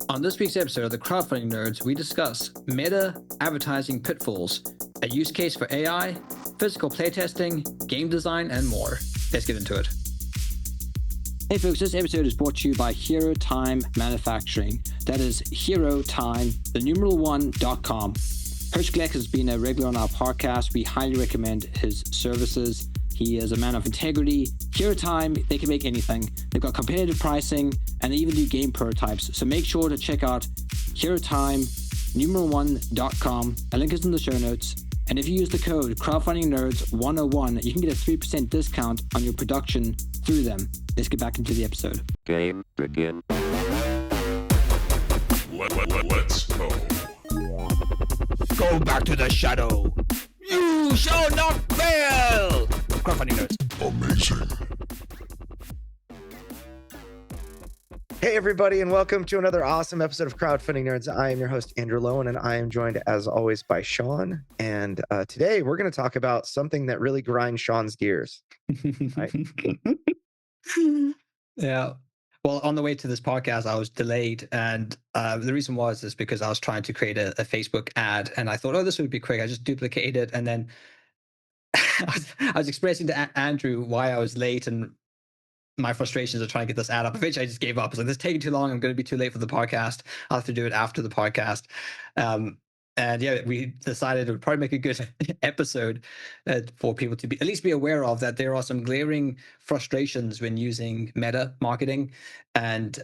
On this week's episode of the Crowdfunding Nerds, we discuss meta advertising pitfalls, a use case for AI, physical playtesting, game design, and more. Let's get into it. Hey folks, this episode is brought to you by Hero Time Manufacturing. That is Hero Time, the numeral one.com. Hirsch Gleck has been a regular on our podcast. We highly recommend his services. He is a man of integrity. Hero Time, they can make anything. They've got competitive pricing, and they even do game prototypes. So make sure to check out Hero Time, numeral one.com. A link is in the show notes. And if you use the code CrowdfundingNerds101, you can get a 3% discount on your production through them. Let's get back into the episode. Game begin. Let's go. Go back to the shadow. You shall not fail. Crowdfunding Nerds. Amazing. Hey everybody, and welcome to another awesome episode of Crowdfunding Nerds. I am your host, Andrew Lowen, and I am joined as always by Sean. And today we're going to talk about something that really grinds Sean's gears. Right? Yeah. Well, on the way to this podcast, I was delayed, and the reason is because I was trying to create a Facebook ad, and I thought, oh, this would be quick. I just duplicated it, and then I was expressing to Andrew why I was late and my frustrations of trying to get this ad up. Eventually, I just gave up. I was like, this is taking too long. I'm going to be too late for the podcast. I'll have to do it after the podcast. And yeah, we decided it would probably make a good episode for people to at least be aware of that there are some glaring frustrations when using meta marketing and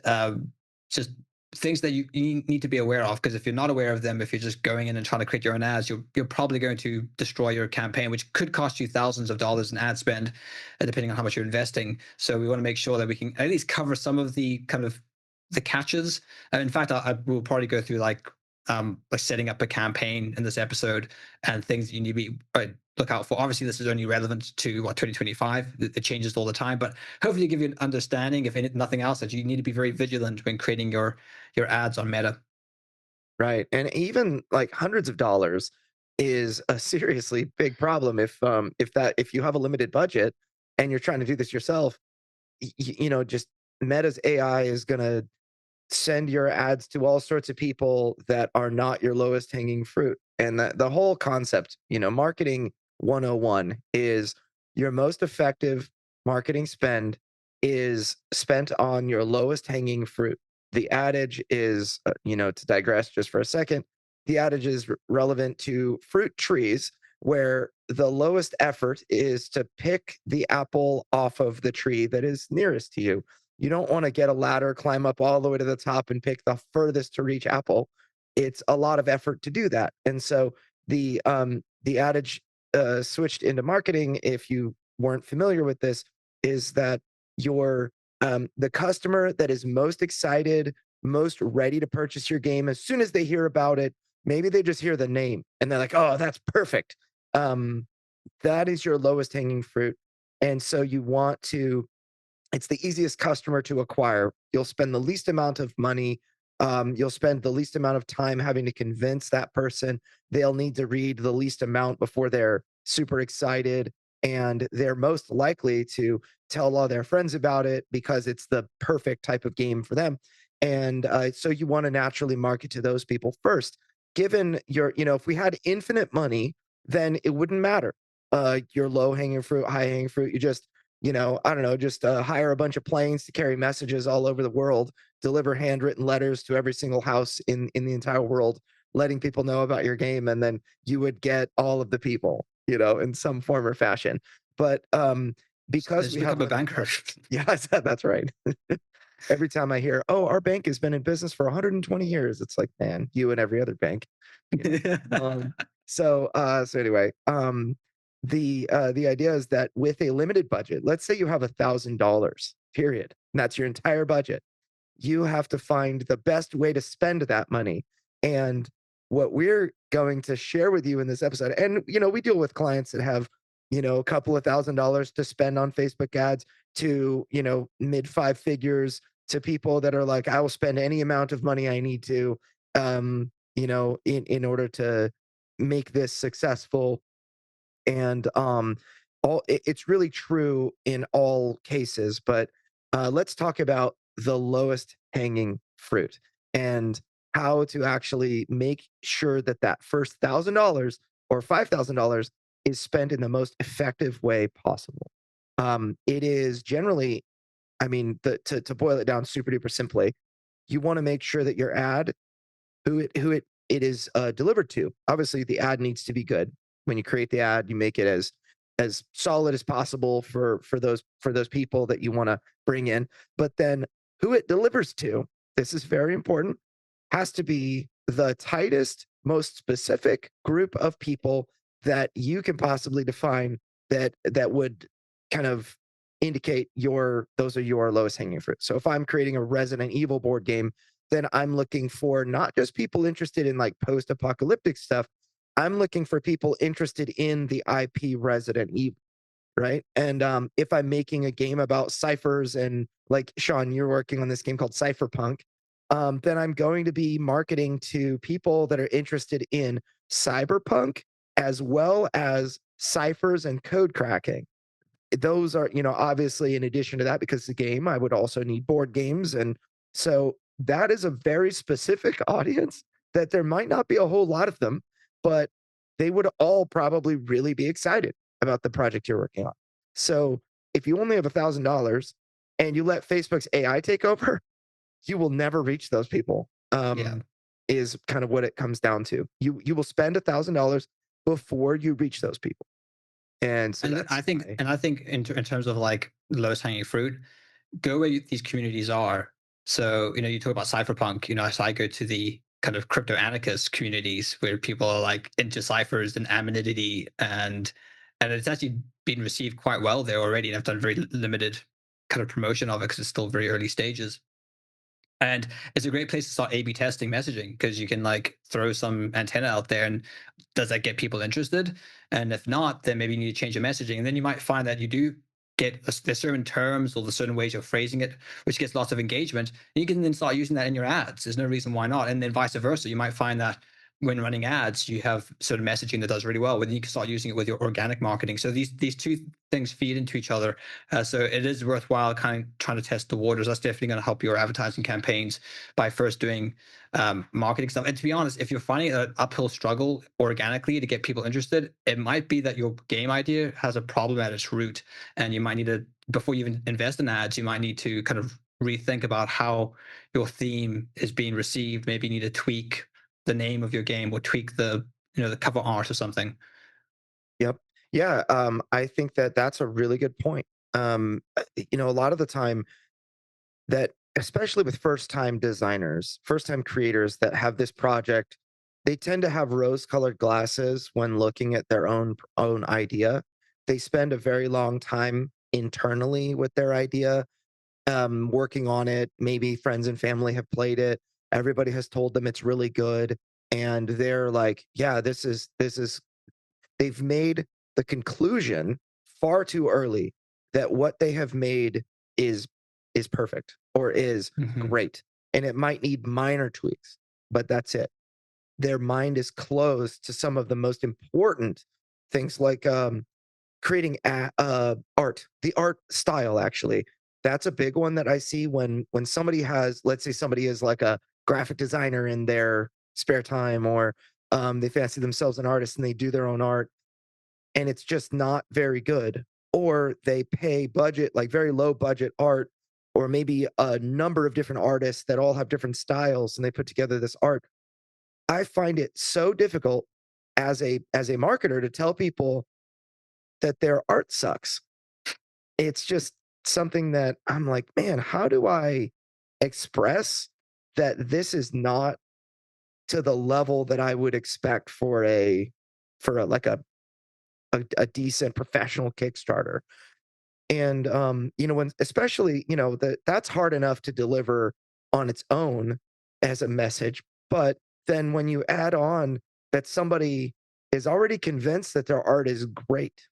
just things that you need to be aware of, because if you're not aware of them, if you're just going in and trying to create your own ads, you're probably going to destroy your campaign, which could cost you thousands of dollars in ad spend, depending on how much you're investing. So we want to make sure that we can at least cover some of the kind of the catches. And in fact, I will probably go through like setting up a campaign in this episode and things that you need to be look out for. Obviously, this is only relevant to 2025. It changes all the time, but hopefully give you an understanding, if nothing else, that you need to be very vigilant when creating your ads on Meta. Right. And even like hundreds of dollars is a seriously big problem if you have a limited budget and you're trying to do this yourself. Just Meta's AI is going to send your ads to all sorts of people that are not your lowest hanging fruit. And the whole concept, marketing 101 is your most effective marketing spend is spent on your lowest hanging fruit. The adage is, to digress just for a second, the adage is relevant to fruit trees, where the lowest effort is to pick the apple off of the tree that is nearest to you. You don't want to get a ladder, climb up all the way to the top and pick the furthest to reach apple. It's a lot of effort to do that. And so the adage switched into marketing, if you weren't familiar with this, is that the customer that is most excited, most ready to purchase your game, as soon as they hear about it, maybe they just hear the name and they're like, oh, that's perfect. That is your lowest hanging fruit. And so it's the easiest customer to acquire. You'll spend the least amount of money. You'll spend the least amount of time having to convince that person. They'll need to read the least amount before they're super excited. And they're most likely to tell all their friends about it because it's the perfect type of game for them. And so you want to naturally market to those people first. Given if we had infinite money, then it wouldn't matter. Your low hanging fruit, high hanging fruit, you just hire a bunch of planes to carry messages all over the world, deliver handwritten letters to every single house in the entire world, letting people know about your game, and then you would get all of the people, in some form or fashion. But because we have a banker. Yeah, that's right. Every time I hear, oh, our bank has been in business for 120 years, it's like, man, you and every other bank. So anyway, the idea is that with a limited budget, let's say you have $1,000, period, and that's your entire budget, you have to find the best way to spend that money. And what we're going to share with you in this episode, and we deal with clients that have a couple of $1,000s to spend on Facebook ads, to mid 5 figures, to people that are like, I will spend any amount of money I need to in order to make this successful. And it's really true in all cases, but let's talk about the lowest hanging fruit. and how to actually make sure that that first $1,000 or $5,000 is spent in the most effective way possible. It is generally, I mean, to boil it down super duper simply, you want to make sure that your ad, who it is delivered to. Obviously, the ad needs to be good. When you create the ad, you make it as solid as possible for those people that you want to bring in. But then who it delivers to, this is very important, has to be the tightest, most specific group of people that you can possibly define that would kind of indicate those are your lowest hanging fruit. So if I'm creating a Resident Evil board game, then I'm looking for not just people interested in like post-apocalyptic stuff. I'm looking for people interested in the IP Resident Evil, right? And if I'm making a game about ciphers, and like Sean, you're working on this game called Cypherpunk, then I'm going to be marketing to people that are interested in cyberpunk as well as ciphers and code cracking. Those are, obviously in addition to that, because the game, I would also need board games. And so that is a very specific audience that there might not be a whole lot of them, but they would all probably really be excited about the project you're working on. So if you only have $1,000 and you let Facebook's AI take over, you will never reach those people. Yeah. Is kind of what it comes down to. You will spend $1,000 before you reach those people. And so And I think in terms of like lowest hanging fruit, go where these communities are. So, you talk about cypherpunk, so I go to the kind of crypto anarchist communities where people are like into ciphers and anonymity, and it's actually been received quite well there already. And I've done very limited kind of promotion of it because it's still very early stages. And it's a great place to start A/B testing messaging, because you can like throw some antenna out there, and does that get people interested? And if not, then maybe you need to change your messaging. And then you might find that you do get there's certain terms or the certain ways of phrasing it, which gets lots of engagement. And you can then start using that in your ads. There's no reason why not. And then vice versa. You might find that when running ads, you have certain messaging that does really well. Then you can start using it with your organic marketing. So these two things feed into each other. So it is worthwhile kind of trying to test the waters. That's definitely going to help your advertising campaigns by first doing marketing stuff. And to be honest, if you're finding an uphill struggle organically to get people interested, it might be that your game idea has a problem at its root, and you might need to, before you even invest in ads, you might need to kind of rethink about how your theme is being received. Maybe you need to tweak the name of your game or tweak the the cover art or something. Yep. Yeah. I think that that's a really good point. A lot of the time that, especially with first time designers, first time creators that have this project, they tend to have rose colored glasses when looking at their own idea. They spend a very long time internally with their idea, working on it. Maybe friends and family have played it. Everybody has told them it's really good. And they're like, yeah, this is, they've made the conclusion far too early that what they have made is perfect or is great. And it might need minor tweaks, but that's it. Their mind is closed to some of the most important things, like creating art, the art style. Actually, that's a big one that I see when somebody has, let's say somebody is like a graphic designer in their spare time, or they fancy themselves an artist and they do their own art, and it's just not very good, or they pay budget, like very low budget art, or maybe a number of different artists that all have different styles and they put together this art. I find it so difficult as a marketer to tell people that their art sucks. It's just something that I'm like, man, how do I express that this is not to the level that I would expect for like a decent professional Kickstarter? And when, especially, that's hard enough to deliver on its own as a message. But then when you add on that somebody is already convinced that their art is great,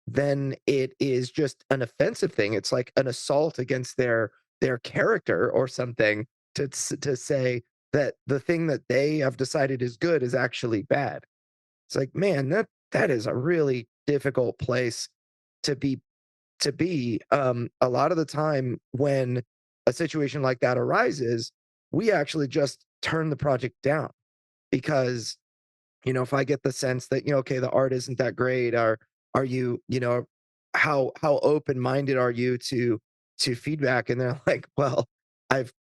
then it is just an offensive thing. It's like an assault against their character or something, to say that the thing that they have decided is good is actually bad. It's like, man, that is a really difficult place to be. A lot of the time when a situation like that arises, we actually just turn the project down because, if I get the sense that, okay, the art isn't that great, or are you, how open-minded are you to feedback? And they're like, well,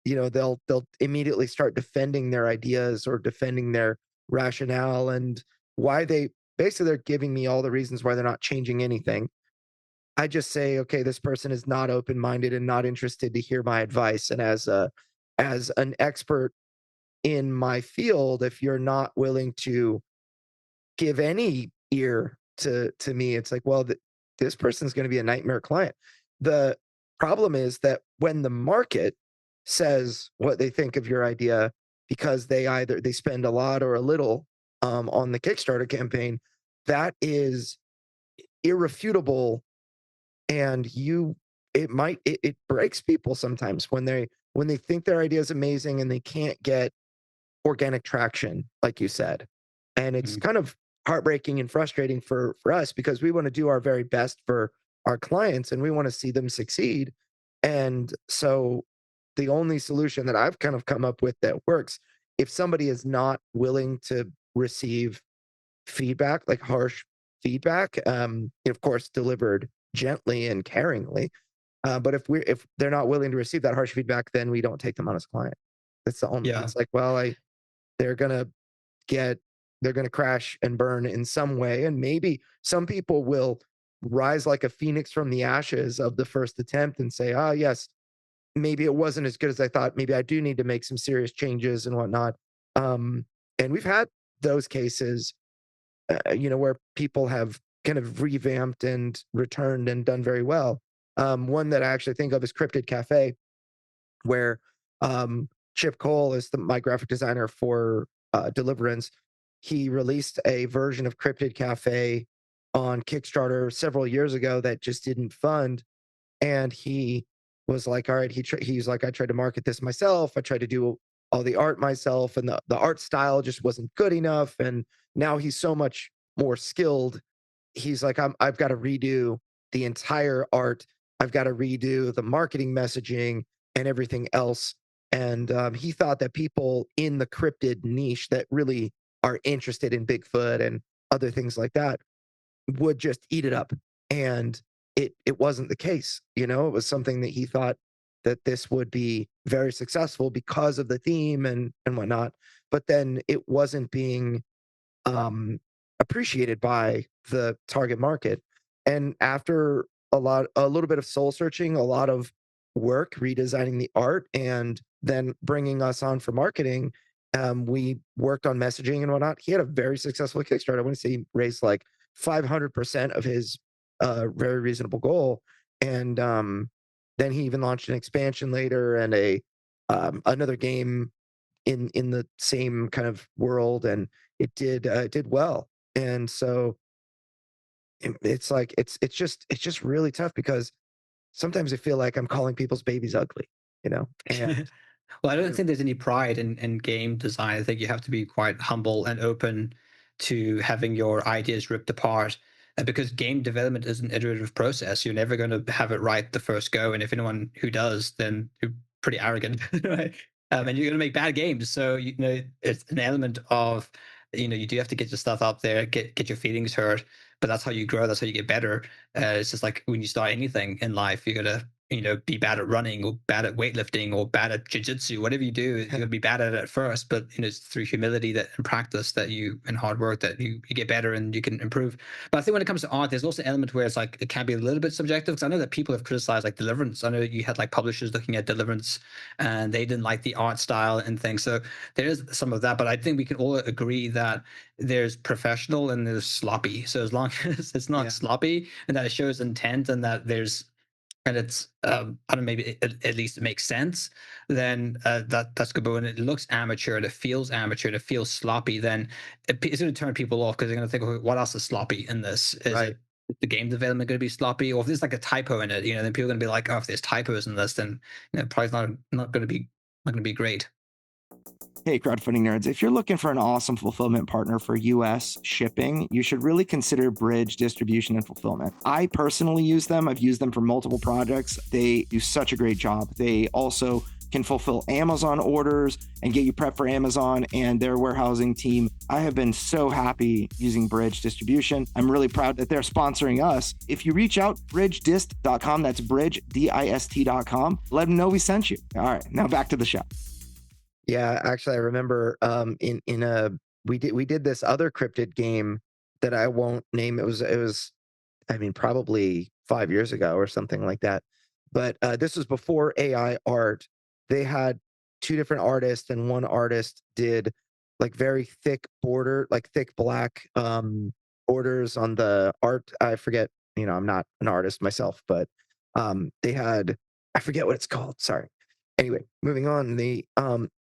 they'll immediately start defending their ideas or defending their rationale and why they basically they're giving me all the reasons why they're not changing anything. I just say, okay, this person is not open-minded and not interested to hear my advice. And as an expert in my field, if you're not willing to give any ear to me, it's like, well, this person's going to be a nightmare client. The problem is that when the market says what they think of your idea, because they spend a lot or a little on the Kickstarter campaign, that is irrefutable, and it breaks people sometimes when they think their idea is amazing and they can't get organic traction, like you said. And it's kind of heartbreaking and frustrating for us because we want to do our very best for our clients and we want to see them succeed. And so the only solution that I've kind of come up with that works, if somebody is not willing to receive feedback, like harsh feedback, of course delivered gently and caringly, but if they're not willing to receive that harsh feedback, then we don't take them on as a client. That's the only. Yeah. It's like, well, they're gonna they're gonna crash and burn in some way, and maybe some people will rise like a phoenix from the ashes of the first attempt and say, ah, yes, maybe it wasn't as good as I thought. Maybe I do need to make some serious changes and whatnot. And we've had those cases, where people have kind of revamped and returned and done very well. One that I actually think of is Cryptid Cafe, where Chip Cole is my graphic designer for Deliverance. He released a version of Cryptid Cafe on Kickstarter several years ago that just didn't fund. And he was like, all right, he's like, I tried to market this myself. I tried to do all the art myself, and the art style just wasn't good enough. And now he's so much more skilled. He's like, I've got to redo the entire art. I've got to redo the marketing messaging and everything else. And he thought that people in the cryptid niche that really are interested in Bigfoot and other things like that would just eat it up. And it wasn't the case. It was something that he thought that this would be very successful because of the theme and whatnot. But then it wasn't being appreciated by the target market. And after a little bit of soul searching, a lot of work redesigning the art, and then bringing us on for marketing, we worked on messaging and whatnot. He had a very successful Kickstarter. I want to say he raised like 500% of his very reasonable goal. And then he even launched an expansion later and another game in the same kind of world, and it did well. And so it's like it's just really tough because sometimes I feel like I'm calling people's babies ugly, And Well, I don't think there's any pride in game design. I think you have to be quite humble and open to having your ideas ripped apart. Because game development is an iterative process. You're never going to have it right the first go. And if anyone who does, then you're pretty arrogant, right? And you're going to make bad games. So, it's an element of, you do have to get your stuff out there, get your feelings hurt. But that's how you grow. That's how you get better. It's just like when you start anything in life, you're going to, be bad at running or bad at weightlifting or bad at jiu-jitsu. Whatever you do, you're going to be bad at it at first, but it's through humility and practice and hard work that you get better and you can improve. But I think when it comes to art, there's also an element where it's like it can be a little bit subjective, because I know that people have criticized like Deliverance. I know you had like publishers looking at Deliverance and they didn't like the art style and things. So there is some of that, but I think we can all agree that there's professional and there's sloppy. So as long as it's not sloppy and that it shows intent and that it's I don't know, maybe at least it makes sense, then that's good. But when it looks amateur and it feels amateur and it feels sloppy, then it's going to turn people off, because they're going to think, okay, what else is sloppy in this? Is the game development going to be sloppy? Or if there's like a typo in it, then people are going to be like, oh, if there's typos in this, then probably not going to be great. Hey, crowdfunding nerds, if you're looking for an awesome fulfillment partner for US shipping, you should really consider Bridge Distribution and Fulfillment. I personally use them. I've used them for multiple projects. They do such a great job. They also can fulfill Amazon orders and get you prepped for Amazon and their warehousing team. I have been so happy using Bridge Distribution. I'm really proud that they're sponsoring us. If you reach out, bridgedist.com, that's bridgedist.com, let them know we sent you. All right, now back to the show. Yeah, actually, I remember we did this other cryptid game that I won't name. It was I mean probably 5 years ago or something like that. But this was before AI art. They had two different artists, and one artist did like very thick border, like thick black borders on the art. I forget, I'm not an artist myself, but they had, I forget what it's called. Sorry. Anyway, moving on. The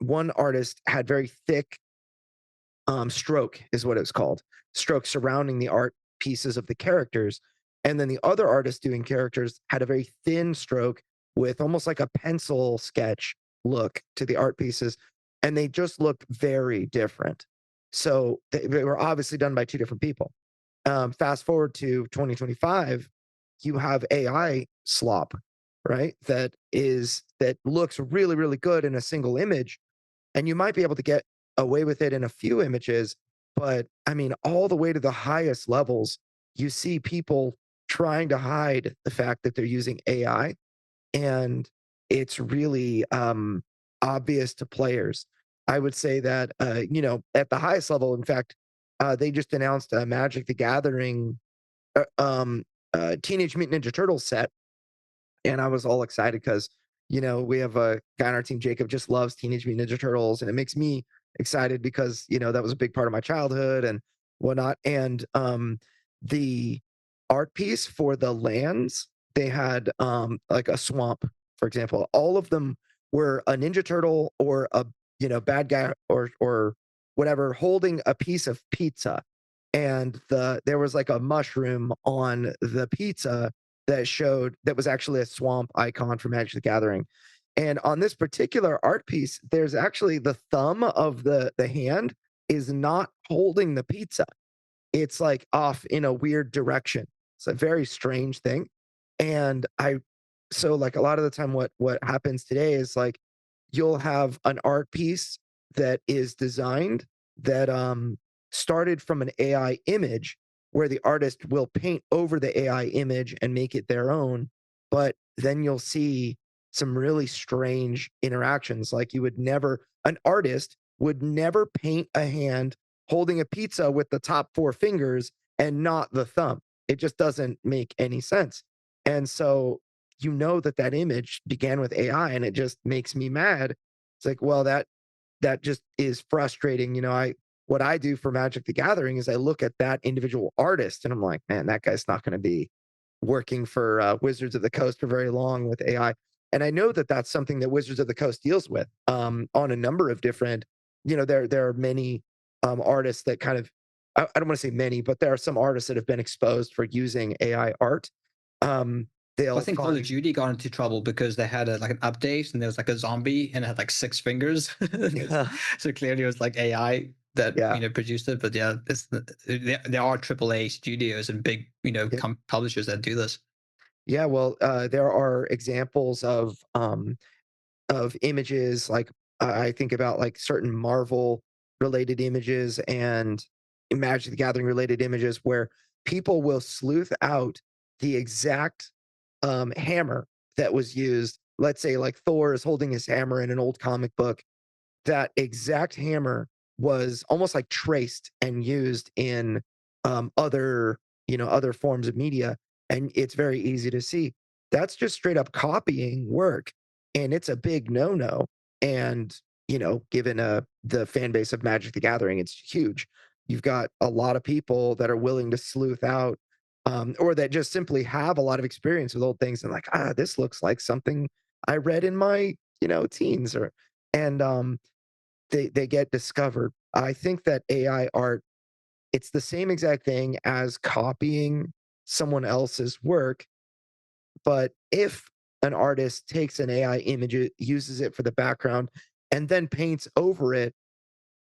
one artist had very thick stroke, is what it's called, stroke surrounding the art pieces of the characters. And then the other artist doing characters had a very thin stroke with almost like a pencil sketch look to the art pieces. And they just looked very different. So they were obviously done by two different people. Fast forward to 2025, you have AI slop, right? That looks really, really good in a single image. And you might be able to get away with it in a few images. But I mean, all the way to the highest levels, you see people trying to hide the fact that they're using AI. And it's really obvious to players. I would say that, at the highest level, in fact, they just announced a Magic the Gathering Teenage Mutant Ninja Turtles set. And I was all excited because, we have a guy on our team, Jacob, just loves Teenage Mutant Ninja Turtles. And it makes me excited because, that was a big part of my childhood and whatnot. And the art piece for the lands, they had like a swamp, for example. All of them were a Ninja Turtle or a bad guy or whatever holding a piece of pizza, and there was like a mushroom on the pizza that was actually a swamp icon for Magic the Gathering. And on this particular art piece, there's actually the thumb of the hand is not holding the pizza. It's like off in a weird direction. It's a very strange thing. And so like a lot of the time what happens today is like you'll have an art piece that is designed that started from an AI image where the artist will paint over the AI image and make it their own. But then you'll see some really strange interactions. Like an artist would never paint a hand holding a pizza with the top four fingers and not the thumb. It just doesn't make any sense. And so that image began with AI, and it just makes me mad. It's like, well, that just is frustrating. What I do for Magic the Gathering is I look at that individual artist and I'm like, man, that guy's not going to be working for Wizards of the Coast for very long with AI. And I know that that's something that Wizards of the Coast deals with on a number of different, there are many artists that kind of, I don't want to say many, but there are some artists that have been exposed for using AI art. I think Call of Duty got into trouble because they had an update and there was like a zombie and it had like 6 fingers. So clearly it was like AI that produced it. But yeah, there are AAA studios and big publishers that do this. Yeah, well, there are examples of images like I think about like certain Marvel related images and Magic the Gathering related images where people will sleuth out the exact hammer that was used. Let's say like Thor is holding his hammer in an old comic book. That exact hammer was almost like traced and used in other forms of media, and it's very easy to see. That's just straight up copying work, and it's a big no-no. And given the fan base of Magic the Gathering, it's huge. You've got a lot of people that are willing to sleuth out or that just simply have a lot of experience with old things and like, this looks like something I read in my, teens and they get discovered. I think that AI art, it's the same exact thing as copying someone else's work. But if an artist takes an AI image, uses it for the background, and then paints over it,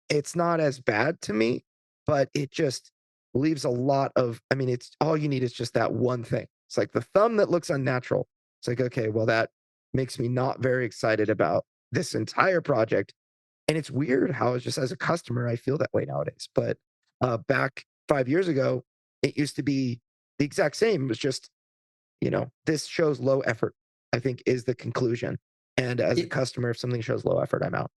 it's not as bad to me, but it just leaves a lot of, it's all you need is just that one thing. It's like the thumb that looks unnatural. It's like, okay, well, that makes me not very excited about this entire project. And it's weird how it's just as a customer, I feel that way nowadays. But back 5 years ago, it used to be the exact same. It was just, this shows low effort, I think is the conclusion. And as a customer, if something shows low effort, I'm out.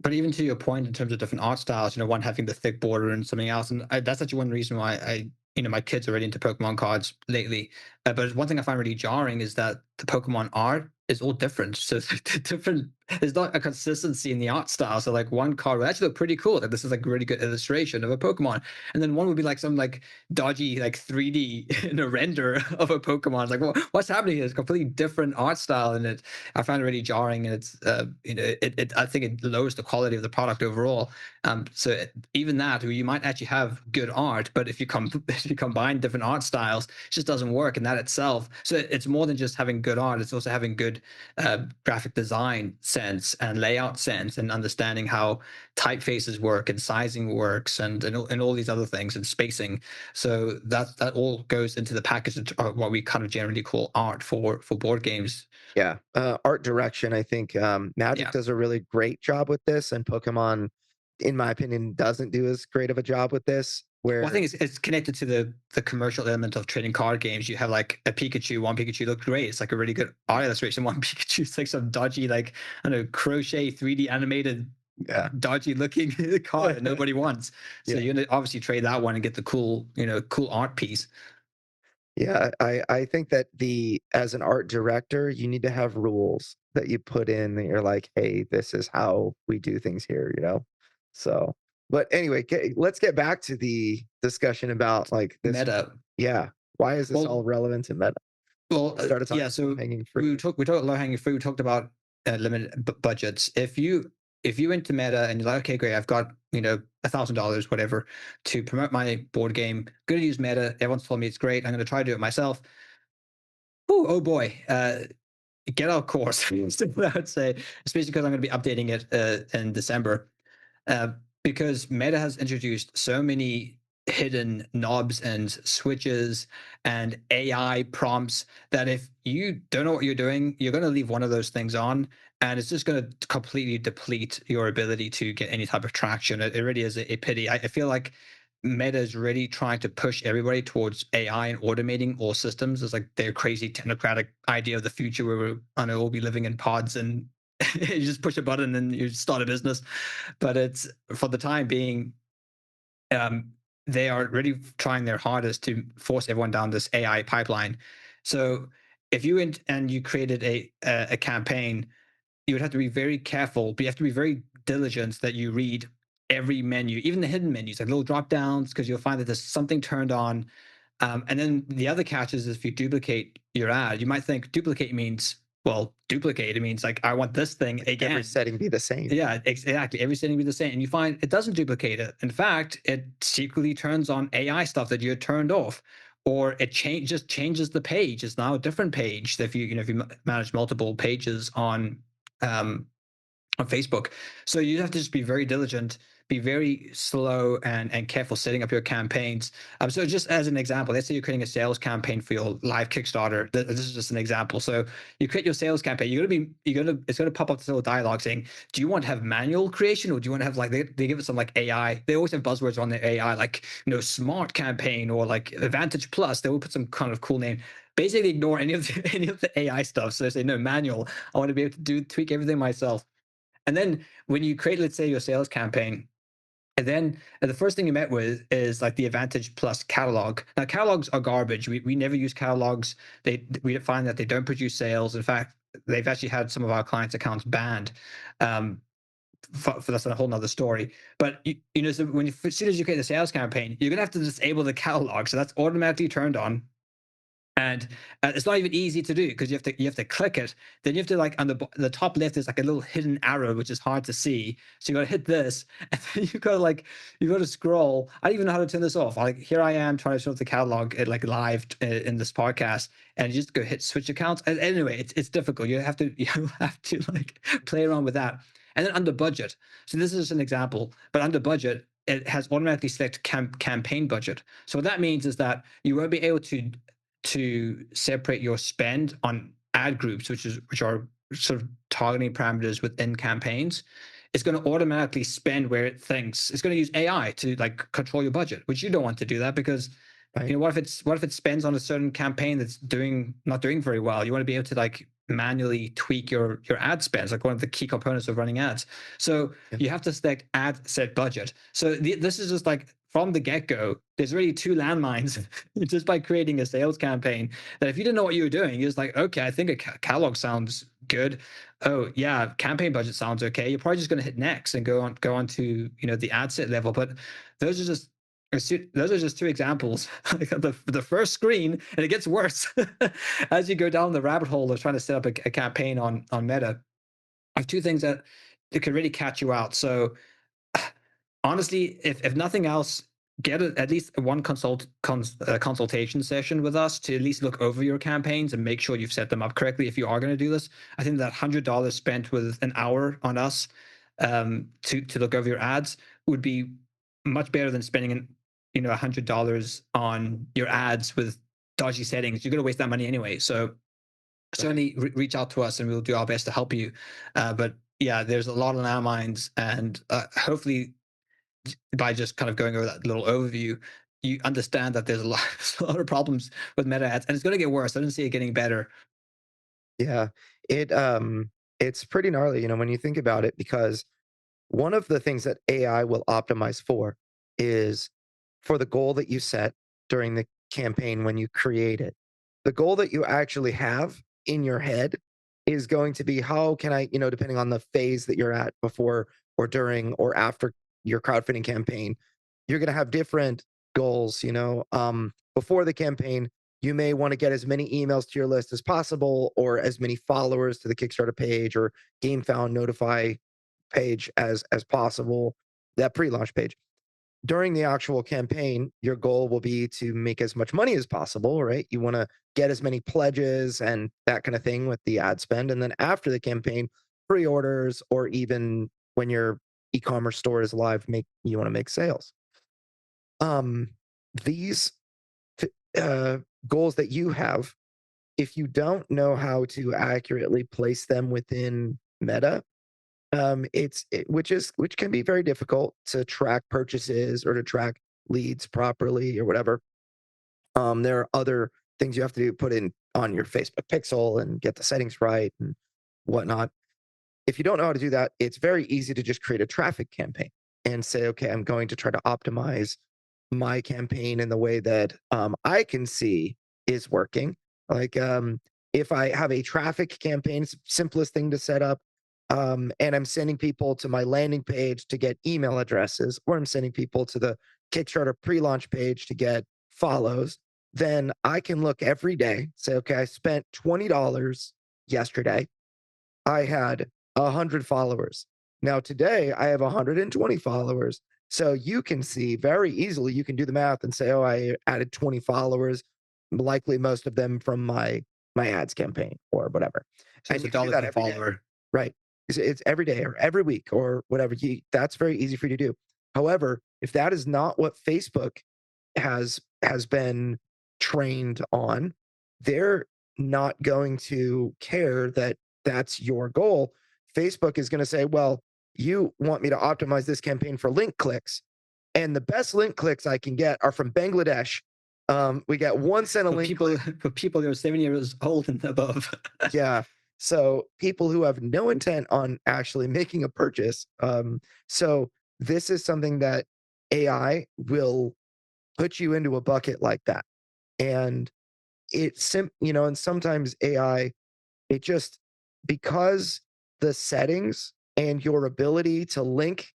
But even to your point, in terms of different art styles, one having the thick border and something else, and that's actually one reason why my kids are really into Pokemon cards lately. But one thing I find really jarring is that the Pokemon art is all different. So it's different. There's not a consistency in the art style. So like one card will actually look pretty cool. Like this is like a really good illustration of a Pokemon, and then one would be like some like dodgy like 3D in a render of a Pokemon. It's like, well, what's happening here? It's a completely different art style, and I find it really jarring, and it's I think it lowers the quality of the product overall. Even that, you might actually have good art, but if you combine different art styles, it just doesn't work in that itself. So it's more than just having good art; it's also having good graphic design sense and layout sense, and understanding how typefaces work and sizing works, and all these other things, and spacing. So that all goes into the package of what we kind of generally call art for board games. Yeah. Art direction, I think Magic does a really great job with this, and Pokemon, in my opinion, doesn't do as great of a job with this. Where Well, I think it's connected to the commercial element of trading card games. You have like a Pikachu. One Pikachu looked great. It's like a really good art illustration. One Pikachu is like some dodgy, like, I don't know, crochet 3D animated, dodgy looking card that nobody wants. So you're gonna obviously trade that one and get the cool art piece. Yeah, I think that as an art director, you need to have rules that you put in that you're like, hey, this is how we do things here. So, but anyway, let's get back to the discussion about like this Meta. Yeah, why is this Well, all relevant to meta? Well, Started talking yeah. So hanging fruit. we talked low hanging fruit. We talked about limited budgets. If you into Meta and you're like, okay, great, I've got $1,000, whatever, to promote my board game. Going to use Meta. Everyone's told me it's great. I'm going to try to do it myself. Ooh, oh boy, get out course. Is what I would say, especially because I'm going to be updating it in December, because Meta has introduced so many hidden knobs and switches and AI prompts that if you don't know what you're doing, you're going to leave one of those things on, and it's just going to completely deplete your ability to get any type of traction. It really is a pity. I feel like Meta is really trying to push everybody towards AI and automating all systems. It's like their crazy technocratic idea of the future where we'll all be living in pods, and you just push a button and you start a business. But it's, for the time being, they are really trying their hardest to force everyone down this AI pipeline. So if you and you created a campaign, you would have to be very careful, but you have to be very diligent that you read every menu, even the hidden menus, like little drop downs, because you'll find that there's something turned on. And then the other catch is if you duplicate your ad, you might think duplicate means, well, duplicate, it means like, I want this thing again. Every setting be the same. Yeah, exactly. Every setting be the same. And you find it doesn't duplicate it. In fact, it secretly turns on AI stuff that you had turned off, or it just changes the page. It's now a different page. If if you manage multiple pages on Facebook. So you have to just be very diligent, be very slow and careful setting up your campaigns. So just as an example, let's say you're creating a sales campaign for your live Kickstarter. This is just an example. So you create your sales campaign. It's going to pop up this little dialogue saying, do you want to have manual creation, or do you want to have like, they give it some like AI? They always have buzzwords on their AI, like, smart campaign, or like Advantage Plus. They will put some kind of cool name. Basically ignore any of the AI stuff. So they say, no, manual. I want to be able to tweak everything myself. And then when you create, let's say, your sales campaign, and then the first thing you met with is like the Advantage Plus catalog. Now, catalogs are garbage. We never use catalogs. We find that they don't produce sales. In fact, they've actually had some of our clients' accounts banned. For that's a whole nother story. But so as soon as you create the sales campaign, you're gonna have to disable the catalog. So that's automatically turned on. And it's not even easy to do, because you have to click it. Then you have to, like, on the top left, there's like a little hidden arrow, which is hard to see. So you got to hit this, and then you got to scroll. I don't even know how to turn this off. Like, here I am trying to show the catalog like live in this podcast, and you just go hit switch accounts. And anyway, it's difficult. You have to like play around with that. And then under budget. So this is an example, but under budget, it has automatically select campaign budget. So what that means is that you won't be able to separate your spend on ad groups, which are sort of targeting parameters within campaigns, it's going to automatically spend where it thinks. It's going to use AI to like control your budget, which you don't want to do that because Right. what if it spends on a certain campaign that's not doing very well? You want to be able to like manually tweak your ad spends, like one of the key components of running ads. So Yeah. you have to select ad set budget. So this is just like from the get-go, there's really two landmines just by creating a sales campaign that if you didn't know what you were doing, you're just like, okay, I think a catalog sounds good. Oh yeah, campaign budget sounds okay. You're probably just going to hit next and go on to the ad set level. But those are just two examples. Like the first screen, and it gets worse as you go down the rabbit hole of trying to set up a campaign on Meta. I have two things that could really catch you out. So honestly, if nothing else, get at least one consultation session with us to at least look over your campaigns and make sure you've set them up correctly. If you are going to do this, I think that $100 spent with an hour on us to look over your ads would be much better than spending $100 on your ads with dodgy settings. You're going to waste that money anyway. So certainly reach out to us and we'll do our best to help you. But yeah, there's a lot on our minds, and hopefully by just kind of going over that little overview, you understand that there's a lot of problems with meta ads, and it's going to get worse. I don't see it getting better. Yeah. It's pretty gnarly, when you think about it, because one of the things that AI will optimize for is for the goal that you set during the campaign when you create it. The goal that you actually have in your head is going to be how can I, depending on the phase that you're at before or during or after your crowdfunding campaign, you're going to have different goals. Before the campaign, you may want to get as many emails to your list as possible, or as many followers to the Kickstarter page or GameFound notify page as possible, that pre-launch page. During the actual campaign, your goal will be to make as much money as possible, right? You want to get as many pledges and that kind of thing with the ad spend. And then after the campaign, pre-orders, or even when your e-commerce store is live, you want to make sales. These goals that you have, if you don't know how to accurately place them within Meta, which can be very difficult to track purchases or to track leads properly or whatever. There are other things you have to do, put in on your Facebook pixel and get the settings right and whatnot. If you don't know how to do that, it's very easy to just create a traffic campaign and say, okay, I'm going to try to optimize my campaign in the way that I can see is working. Like if I have a traffic campaign, it's the simplest thing to set up. And I'm sending people to my landing page to get email addresses, or I'm sending people to the Kickstarter pre-launch page to get follows, then I can look every day, say, okay, I spent $20 yesterday. I had 100 followers. Now today I have 120 followers. So you can see very easily, you can do the math and say, oh, I added 20 followers, likely most of them from my ads campaign or whatever. So And it's you a can do dollar that per every day. follower. Right. It's every day or every week or whatever. That's very easy for you to do. However, if that is not what Facebook has been trained on, they're not going to care that that's your goal. Facebook is going to say, well, you want me to optimize this campaign for link clicks, and the best link clicks I can get are from Bangladesh. We get 1 cent a link For people who are 7 years old and above. Yeah. So people who have no intent on actually making a purchase. So this is something that AI will put you into a bucket like that. And and sometimes AI, it just, because the settings and your ability to link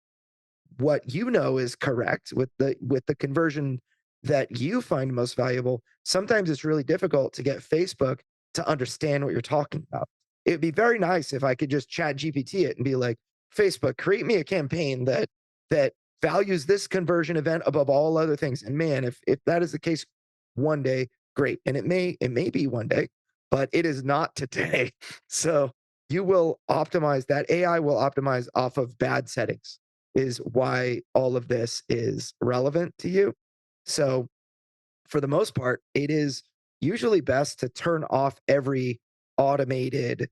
what you know is correct with the conversion that you find most valuable, sometimes it's really difficult to get Facebook to understand what you're talking about. It'd be very nice if I could just chat GPT it and be like, Facebook, create me a campaign that values this conversion event above all other things. And man, if that is the case one day, great. And it may be one day, but it is not today. So you will optimize, that AI will optimize off of bad settings, is why all of this is relevant to you. So for the most part, it is usually best to turn off every automated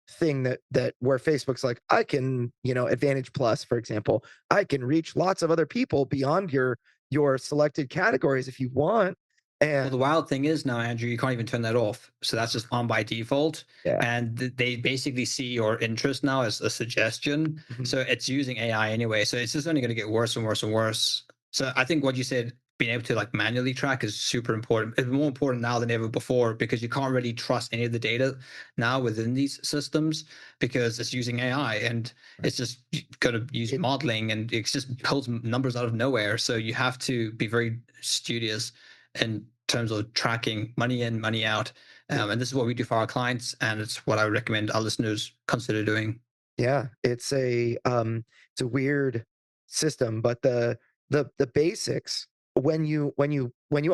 thing that where Facebook's like, I can, Advantage Plus, for example, I can reach lots of other people beyond your selected categories if you want. Well, the And wild thing is now, Andrew, you can't even turn that off. So that's just on by default. yeah. And they basically see your interest now as a suggestion. Mhm. So it's using AI anyway. So it's just only going to get worse and worse and worse. So I think what you said, being able to like manually track is super important. It's more important now than ever before because you can't really trust any of the data now within these systems because it's using AI and it's just going to use modeling and it just pulls numbers out of nowhere. So you have to be very studious in terms of tracking money in, money out. And this is what we do for our clients, and it's what I would recommend our listeners consider doing. Yeah, it's a weird system, but the basics, when you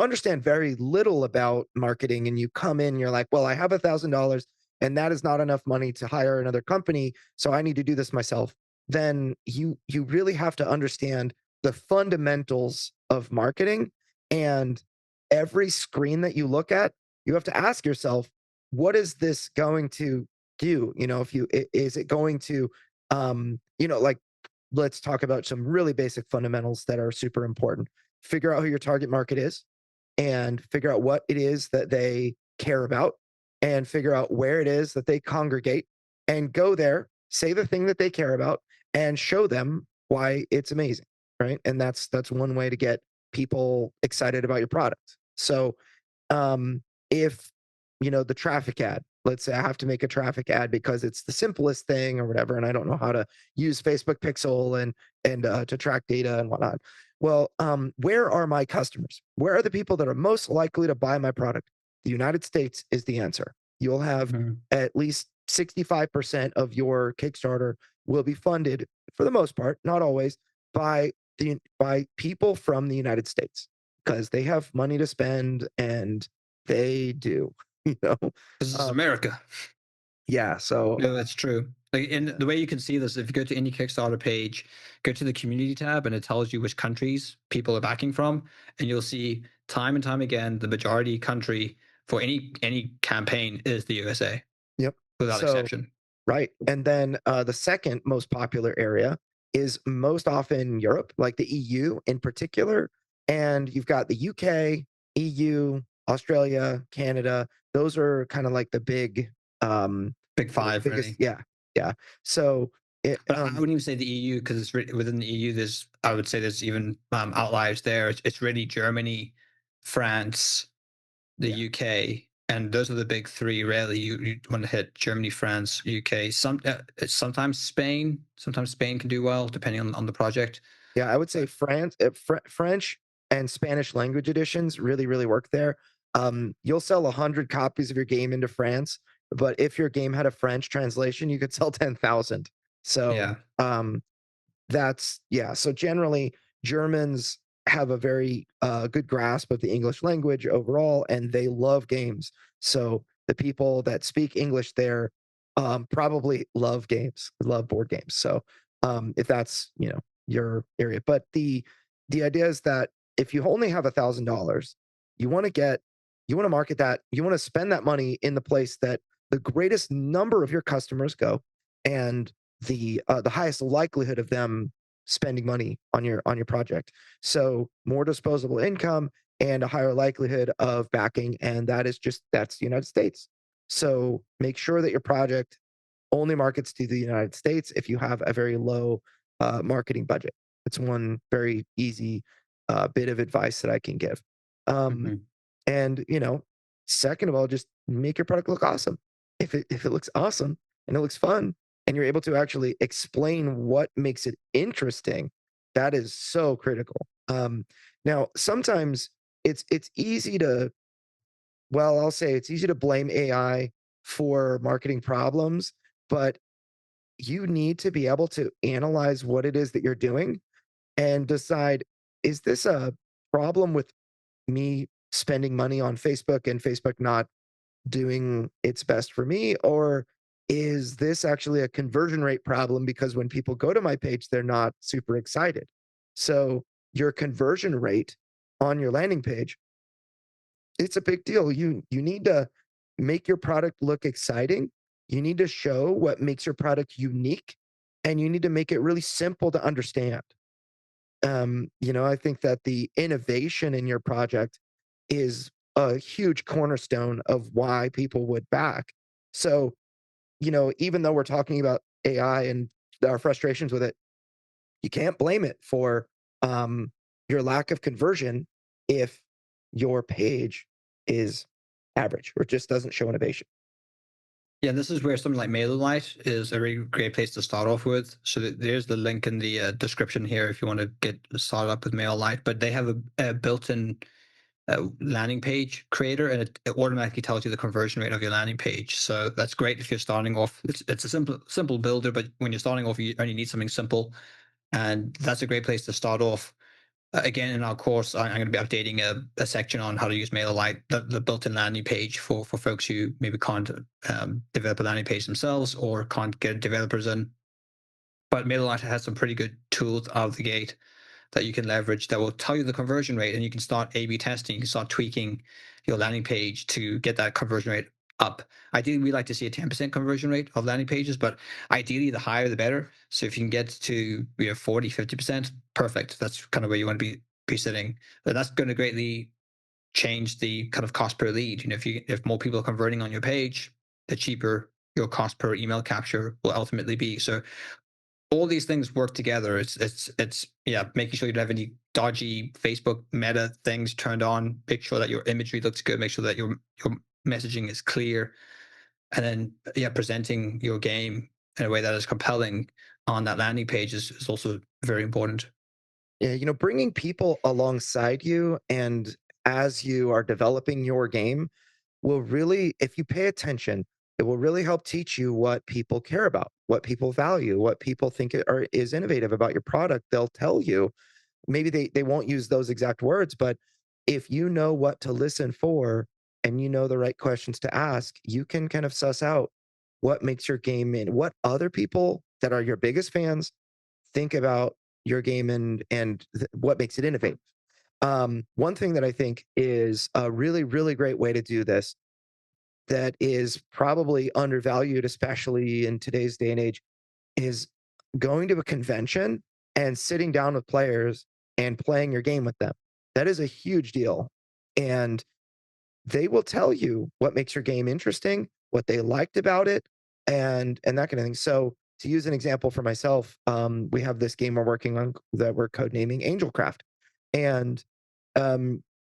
understand very little about marketing and you come in, you're like, well, I have $1,000 and that is not enough money to hire another company, so I need to do this myself. Then you really have to understand the fundamentals of marketing, and every screen that you look at, you have to ask yourself, what is this going to do? If is it going to, like, let's talk about some really basic fundamentals that are super important. Figure out who your target market is and figure out what it is that they care about and figure out where it is that they congregate and go there, say the thing that they care about and show them why it's amazing. Right. And that's one way to get people excited about your product. So if the traffic ad, let's say I have to make a traffic ad because it's the simplest thing or whatever, and I don't know how to use Facebook Pixel and to track data and whatnot. Well, where are my customers? Where are the people that are most likely to buy my product? The United States is the answer. You'll have at least 65% of your Kickstarter will be funded, for the most part, not always, by people from the United States because they have money to spend and they do. you know This is America. yeah, so No, that's true. Like, and the way you can see this, if you go to any Kickstarter page, go to the community tab, and it tells you which countries people are backing from, and you'll see time and time again the majority country for any campaign is the USA, yep, without so exception. right. And then the second most popular area is most often Europe, like the EU in particular. And you've got the UK, EU, Australia, Canada. Those are kind of like the big, Big five, biggest. really. Yeah, yeah. So But I wouldn't even say the EU because it's within the EU. I would say there's even outliers there. It's really Germany, France, the Yeah. UK, and those are the big three. Rarely you want to hit Germany, France, UK. Sometimes Spain. Sometimes Spain can do well depending on the project. Yeah, I would say French and Spanish language editions really, really work there. You'll sell 100 copies of your game into France, but if your game had a French translation, you could sell 10,000. So Yeah. So generally, Germans have a very good grasp of the English language overall, and they love games. So the people that speak English there probably love games, love board games. So if that's your area, but the idea is that if you only have $1,000, you want to market that, you want to spend that money in the place that the greatest number of your customers go, and the highest likelihood of them spending money on your project. So more disposable income and a higher likelihood of backing, and that's the United States. So make sure that your project only markets to the United States if you have a very low marketing budget. It's one very easy bit of advice that I can give. And second of all, just make your product look awesome. If it looks awesome and it looks fun, and you're able to actually explain what makes it interesting, that is so critical. Now, sometimes it's easy to, well, I'll say it's easy to blame AI for marketing problems, but you need to be able to analyze what it is that you're doing and decide, is this a problem with me spending money on Facebook and Facebook not doing its best for me, or is this actually a conversion rate problem because when people go to my page they're not super excited? So your conversion rate on your landing page, it's a big deal. You need to make your product look exciting. You need to show what makes your product unique, and you need to make it really simple to understand. I think that the innovation in your project is a huge cornerstone of why people would back. So, even though we're talking about AI and our frustrations with it, you can't blame it for your lack of conversion if your page is average or just doesn't show innovation. Yeah, this is where something like MailerLite is a really great place to start off with. So there's the link in the description here if you want to get started up with MailerLite. But they have a built-in landing page creator, and it automatically tells you the conversion rate of your landing page. So that's great if you're starting off. It's a simple builder, but when you're starting off, you only need something simple, and that's a great place to start off. Again, in our course, I'm going to be updating a section on how to use MailerLite, the built-in landing page for folks who maybe can't develop a landing page themselves or can't get developers in. But MailerLite has some pretty good tools out of the gate that you can leverage that will tell you the conversion rate, and you can start A/B testing. You can start tweaking your landing page to get that conversion rate up. Ideally, we like to see a 10% conversion rate of landing pages, but ideally, the higher the better. So if you can get to 40, 50%, perfect. That's kind of where you want to be sitting. But that's going to greatly change the kind of cost per lead. If more people are converting on your page, the cheaper your cost per email capture will ultimately be. So all these things work together. It's making sure you don't have any dodgy Facebook meta things turned on. Make sure that your imagery looks good. Make sure that your messaging is clear, and then presenting your game in a way that is compelling on that landing page is also very important. Yeah, bringing people alongside you and as you are developing your game will really, if you pay attention, it will really help teach you what people care about, what people value, what people think is innovative about your product. They'll tell you. Maybe they won't use those exact words, but if you know what to listen for and you know the right questions to ask, you can kind of suss out what makes your game and what other people that are your biggest fans think about your game and what makes it innovative. One thing that I think is a really, really great way to do this that is probably undervalued, especially in today's day and age, is going to a convention and sitting down with players and playing your game with them. That is a huge deal. And they will tell you what makes your game interesting, what they liked about it, and that kind of thing. So to use an example for myself, we have this game we're working on that we're codenaming Angelcraft. And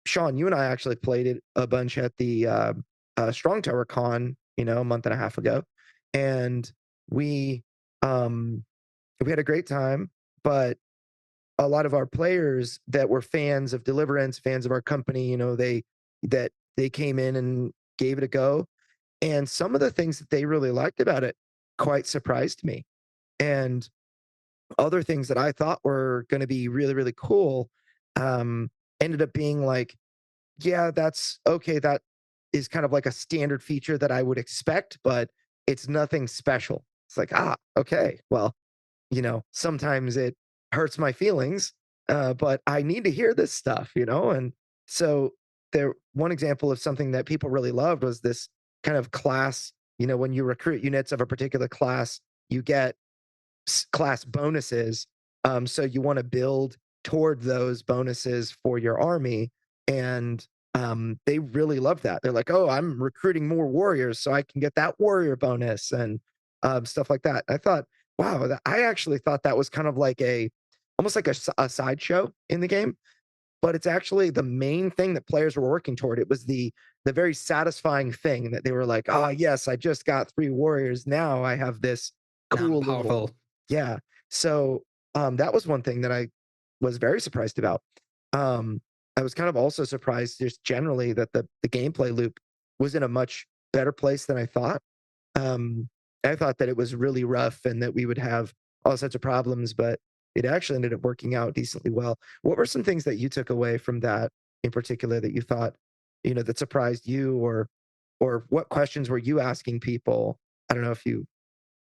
Sean, you and I actually played it a bunch at the Strong Tower Con, a month and a half ago, and we had a great time. But a lot of our players that were fans of Deliverance, fans of our company, they came in and gave it a go, and some of the things that they really liked about it quite surprised me, and other things that I thought were going to be really, really cool ended up being like, yeah, that's okay. That is kind of like a standard feature that I would expect, but it's nothing special. It's like, okay, well, sometimes it hurts my feelings, but I need to hear this stuff, And so one example of something that people really loved was this kind of class, when you recruit units of a particular class, you get class bonuses. So you want to build toward those bonuses for your army. And they really love that. They're like, oh, I'm recruiting more warriors so I can get that warrior bonus and stuff like that. I thought, wow, I actually thought that was kind of like almost like a sideshow in the game, but it's actually the main thing that players were working toward. It was the very satisfying thing that they were like, oh yes, I just got 3 warriors. Now I have this cool Powerful. yeah. So that was one thing that I was very surprised about. I was kind of also surprised just generally that the gameplay loop was in a much better place than I thought. I thought that it was really rough and that we would have all sorts of problems, but it actually ended up working out decently well. What were some things that you took away from that in particular that you thought, that surprised you, or what questions were you asking people? I don't know if you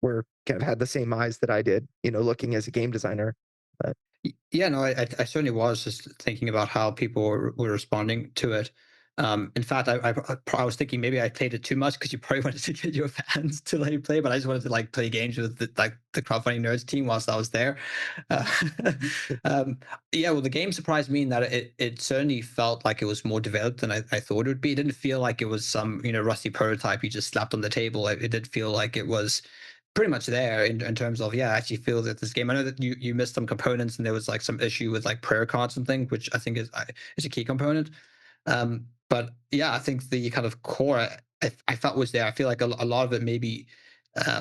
were kind of had the same eyes that I did, looking as a game designer. But Yeah, no, I certainly was just thinking about how people were responding to it. In fact, I was thinking maybe I played it too much because you probably wanted to get your fans to let you play, but I just wanted to like play games with the crowdfunding nerds team whilst I was there. Uh, um, yeah, well, the game surprised me in that it certainly felt like it was more developed than I thought it would be. It didn't feel like it was some rusty prototype you just slapped on the table. It did feel like it was pretty much there in terms of I actually feel that this game. I know that you missed some components and there was like some issue with like prayer cards and things, which I think is a key component. But yeah, I think the kind of core I felt was there. I feel like a lot of it maybe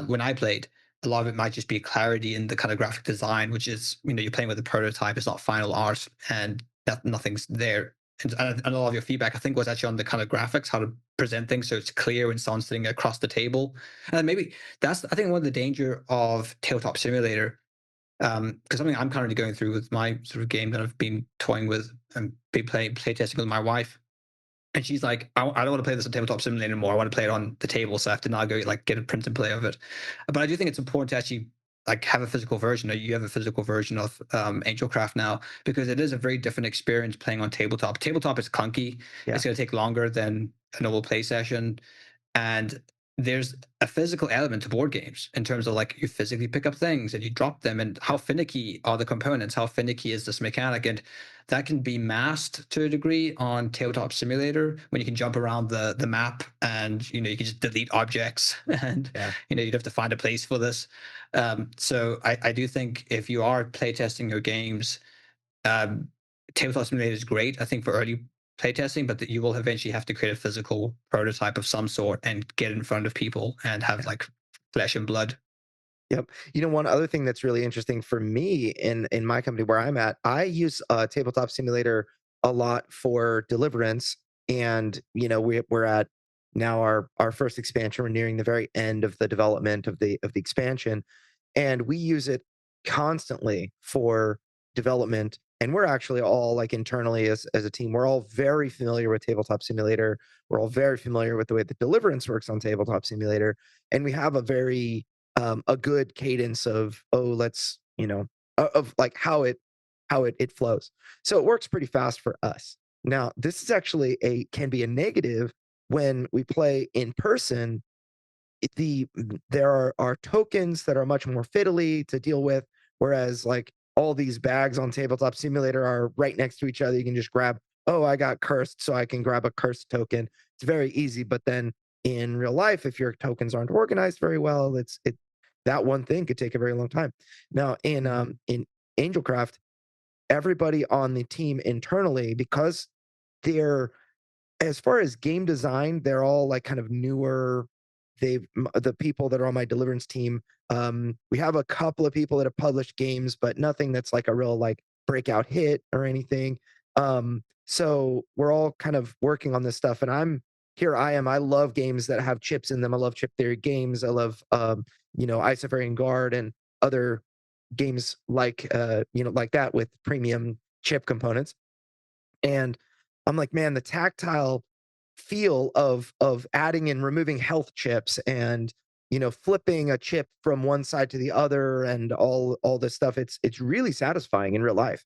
when I played, a lot of it might just be clarity in the kind of graphic design, which is you're playing with a prototype, it's not final art, and that nothing's there. And a lot of your feedback, I think, was actually on the kind of graphics, how to present things so it's clear when someone's sitting across the table. And maybe that's I think one of the danger of Tabletop Simulator, because something I'm currently going through with my sort of game that I've been toying with and been play testing with my wife. And she's like, I don't want to play this on Tabletop Simulator anymore. I want to play it on the table. So I have to now go like get a print and play of it. But I do think it's important to actually like have a physical version, or you have a physical version of Angelcraft now, because it is a very different experience playing on tabletop. Tabletop is clunky. Yeah. It's going to take longer than a normal play session. And there's a physical element to board games in terms of like you physically pick up things and you drop them, and how finicky are the components, how finicky is this mechanic, and that can be masked to a degree on Tabletop Simulator when you can jump around the map and you can just delete objects and you'd have to find a place for this. So I do think if you are playtesting your games, Tabletop Simulator is great, I think, for early playtesting, but that you will eventually have to create a physical prototype of some sort and get in front of people and have like flesh and blood. Yep. One other thing that's really interesting for me in my company where I'm at, I use Tabletop Simulator a lot for Deliverance, and we're at now our first expansion. We're nearing the very end of the development of the expansion, and we use it constantly for development. And we're actually all like internally as a team, we're all very familiar with Tabletop Simulator. We're all very familiar with the way the Deliverance works on Tabletop Simulator, and we have a very a good cadence of let's of like how it flows. So it works pretty fast for us. Now this is actually can be a negative when we play in person. There are tokens that are much more fiddly to deal with, whereas like all these bags on Tabletop Simulator are right next to each other. You can just grab, oh, I got cursed, so I can grab a cursed token. It's very easy. But then in real life, if your tokens aren't organized very well, that one thing could take a very long time. Now in Angelcraft, everybody on the team internally, because they're, as far as game design, they're all like kind of newer. The people that are on my Deliverance team, we have a couple of people that have published games, but nothing that's like a real like breakout hit or anything. So we're all kind of working on this stuff, and I love games that have chips in them. I love chip theory games. I love Isofarian Guard and other games like like that with premium chip components. And I'm like, man, the tactile feel of adding and removing health chips and flipping a chip from one side to the other and all this stuff, it's really satisfying in real life.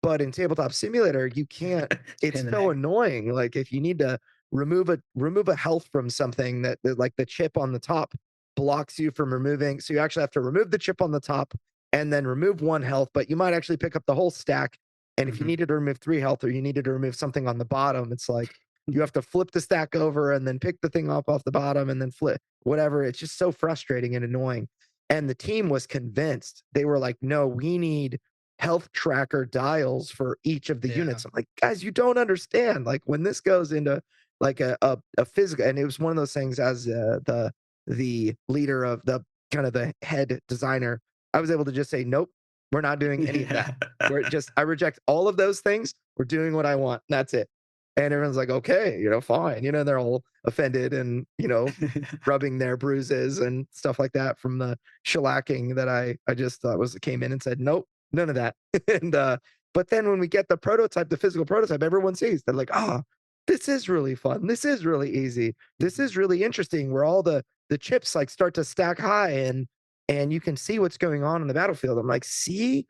But in Tabletop Simulator, you can't. It's so annoying. Like if you need to remove a health from something that like the chip on the top blocks you from removing, so you actually have to remove the chip on the top and then remove one health, but you might actually pick up the whole stack. And if you needed to remove 3 health, or you needed to remove something on the bottom, it's like you have to flip the stack over and then pick the thing off the bottom and then flip whatever. It's just so frustrating and annoying. And the team was convinced. They were like, no, we need health tracker dials for each of the units. I'm like, guys, you don't understand. Like when this goes into like a physical, and it was one of those things as the leader of the kind of the head designer, I was able to just say, nope, we're not doing any of that. I reject all of those things. We're doing what I want. That's it. And everyone's like, okay, fine. They're all offended and, rubbing their bruises and stuff like that from the shellacking that I just thought came in and said, nope, none of that. And, but then when we get the prototype, the physical prototype, everyone sees, they're like, this is really fun. This is really easy. This is really interesting, where all the chips like start to stack high and you can see what's going on in the battlefield. I'm like, see,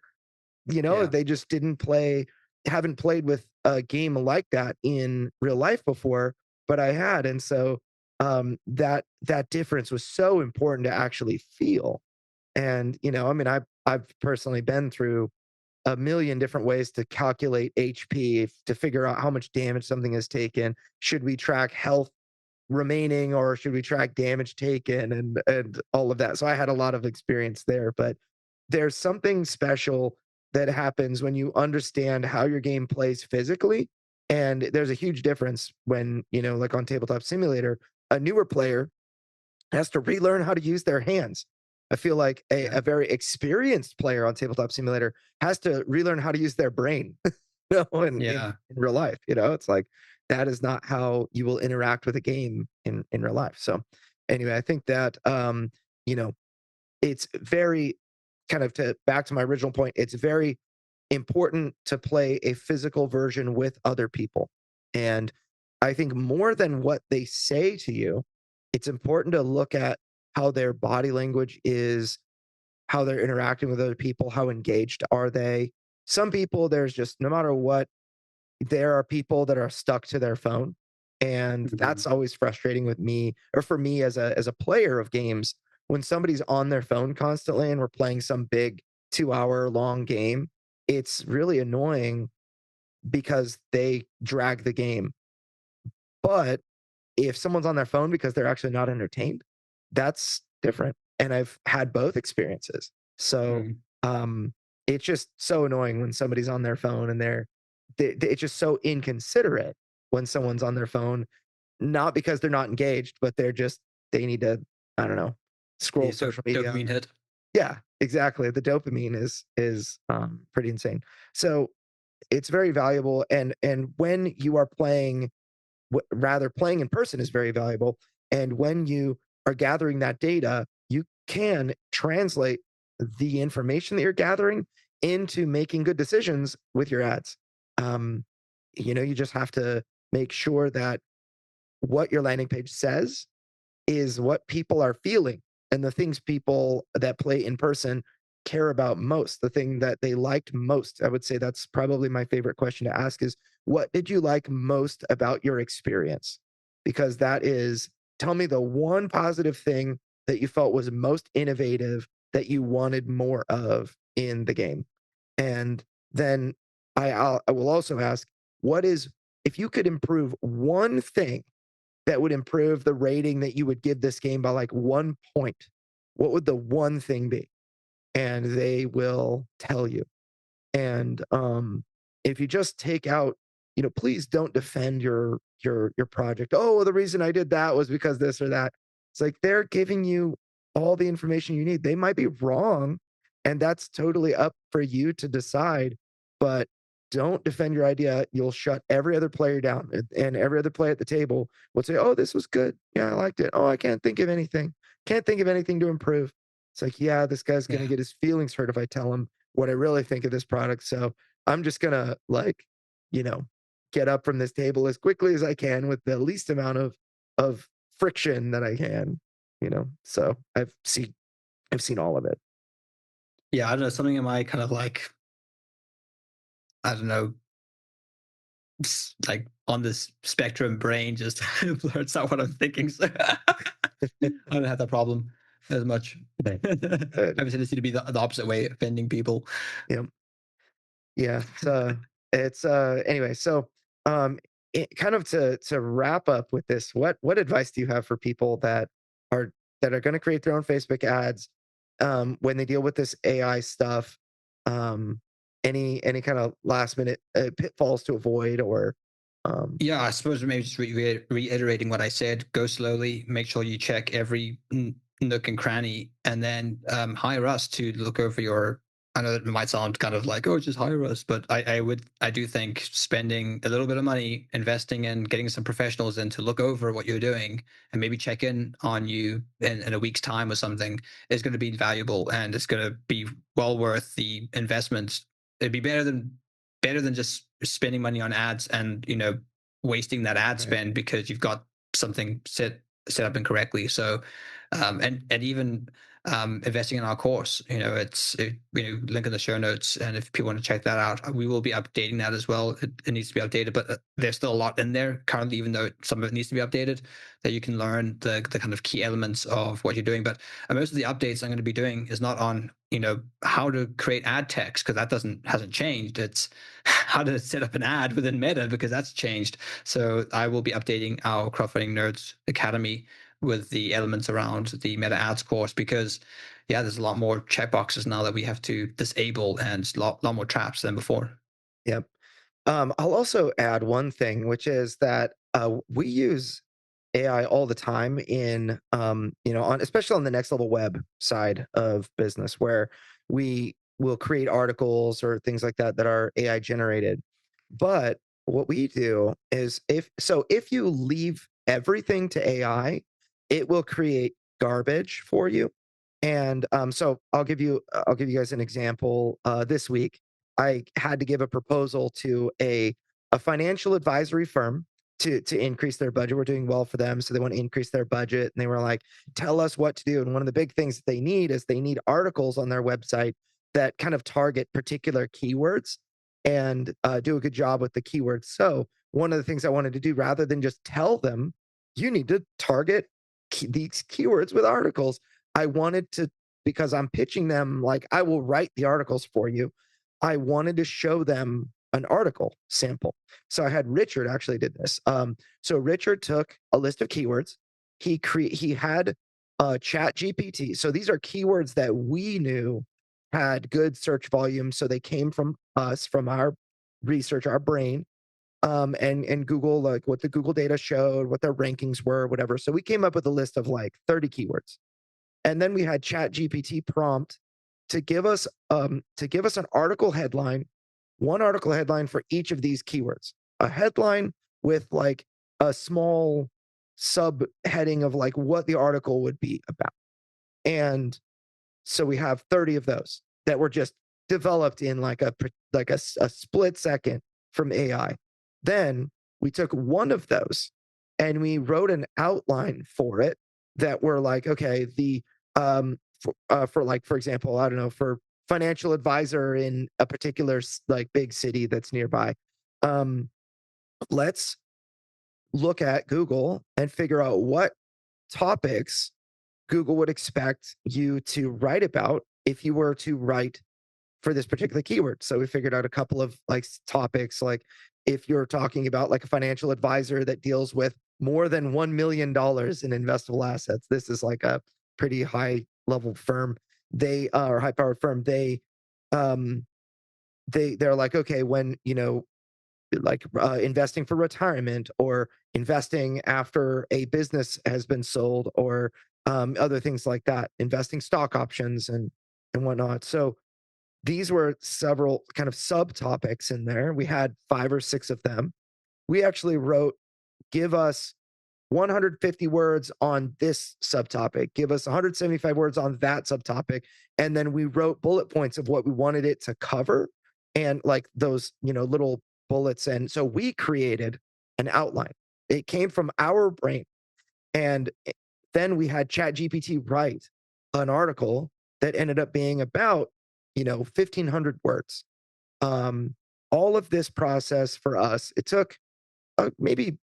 they just didn't play haven't played with a game like that in real life before, but I had, and so that difference was so important to actually feel. And I mean, I've personally been through a million different ways to calculate HP to figure out how much damage something has taken. Should we track health remaining or should we track damage taken and all of that? So I had a lot of experience there, but there's something special that happens when you understand how your game plays physically. And there's a huge difference when, like on Tabletop Simulator, a newer player has to relearn how to use their hands. I feel like a very experienced player on Tabletop Simulator has to relearn how to use their brain, in real life. It's like that is not how you will interact with a game in real life. So anyway, I think that it's very kind of to back to my original point, it's very important to play a physical version with other people. And I think more than what they say to you, it's important to look at how their body language is, how they're interacting with other people, how engaged are they. Some people, there's just no matter what, there are people that are stuck to their phone. And that's always frustrating with me, or for me as a player of games, when somebody's on their phone constantly and we're playing some big 2-hour long game, it's really annoying because they drag the game. But if someone's on their phone because they're actually not entertained, that's different. And I've had both experiences. So it's just so annoying when somebody's on their phone and it's just so inconsiderate when someone's on their phone, not because they're not engaged, but they need to, I don't know, scroll social media. Dopamine hit. Yeah, exactly. The dopamine is pretty insane. So it's very valuable. And when you are playing, rather playing in person is very valuable. And when you are gathering that data, you can translate the information that you're gathering into making good decisions with your ads. You just have to make sure that what your landing page says is what people are feeling and the things people that play in person care about most, the thing that they liked most. I would say that's probably my favorite question to ask is, what did you like most about your experience? Because that is, tell me the one positive thing that you felt was most innovative that you wanted more of in the game. And then I will also ask, if you could improve one thing that would improve the rating that you would give this game by like 1 point, what would the one thing be? And they will tell you. And if you just take out, please don't defend your project. Oh, the reason I did that was because this or that. It's like they're giving you all the information you need. They might be wrong, and that's totally up for you to decide. But don't defend your idea. You'll shut every other player down, and every other player at the table will say, "Oh, this was good. Yeah, I liked it. Oh, I can't think of anything. Can't think of anything to improve." It's like, yeah, this guy's gonna get his feelings hurt if I tell him what I really think of this product. So I'm just gonna get up from this table as quickly as I can with the least amount of friction that I can. So I've seen all of it. Yeah, I don't know, something in my kind of like, I don't know, like on this spectrum brain just blurts out what I'm thinking. So I don't have that problem as much. I have a tendency to be the opposite way, offending people. Yeah. So it's anyway. So kind of to wrap up with this, what advice do you have for people that are going to create their own Facebook ads when they deal with this AI stuff? Any kind of last minute pitfalls to avoid, or yeah, I suppose maybe just reiterating what I said. Go slowly. Make sure you check every nook and cranny, and then hire us to look over your. I know it might sound kind of like, oh, just hire us, but I do think spending a little bit of money, investing in getting some professionals in to look over what you're doing and maybe check in on you in a week's time or something is going to be valuable, and it's going to be well worth the investment. It'd be better than just spending money on ads and wasting that ad spend because you've got something set up incorrectly. So and even investing in our course. Link in the show notes, and if people want to check that out, we will be updating that as well. It needs to be updated, but there's still a lot in there currently, even though some of it needs to be updated, that you can learn the kind of key elements of what you're doing. But most of the updates I'm going to be doing is not on how to create ad text, because that hasn't changed. It's how to set up an ad within Meta, because that's changed. So I will be updating our Crowdfunding Nerds Academy with the elements around the Meta Ads course, because there's a lot more checkboxes now that we have to disable, and a lot more traps than before. Yep. I'll also add one thing, which is that we use AI all the time in, especially on the next level web side of business, where we will create articles or things like that that are AI generated. But what we do is if you leave everything to AI, it will create garbage for you. And so I'll give you guys an example. This week, I had to give a proposal to a financial advisory firm to increase their budget. We're doing well for them, so they want to increase their budget. And they were like, "Tell us what to do." And one of the big things that they need is they need articles on their website that kind of target particular keywords and do a good job with the keywords. So one of the things I wanted to do, rather than just tell them, you need to target these keywords with articles, I wanted to, because I'm pitching them like, I will write the articles for you. I wanted to show them an article sample. So I had Richard actually did this. So Richard took a list of keywords. He had Chat GPT. So these are keywords that we knew had good search volume. So they came from us, from our research, our brain, and Google, like what the Google data showed, what their rankings were, whatever. So we came up with a list of like 30 keywords. And then we had Chat GPT prompt to give us an article headline, one article headline for each of these keywords. A headline with like a small subheading of like what the article would be about. And so we have 30 of those that were just developed in like a split second from AI. Then we took one of those and we wrote an outline for it that were like, okay, the for like, for example, I don't know, for financial advisor in a particular like big city that's nearby. Let's look at Google and figure out what topics Google would expect you to write about if you were to write for this particular keyword. So we figured out a couple of like topics, like if you're talking about like a financial advisor that deals with more than $1 million in investable assets, this is like a pretty high level firm. They are high powered firm. They're like, okay, when, like investing for retirement or investing after a business has been sold, or other things like that, investing stock options and whatnot. So these were several kind of subtopics in there. We had 5 or 6 of them. We actually wrote, give us 150 words on this subtopic, give us 175 words on that subtopic. And then we wrote bullet points of what we wanted it to cover and like those, little bullets. And so we created an outline. It came from our brain. And then we had ChatGPT write an article that ended up being about, 1,500 words. All of this process for us, it took maybe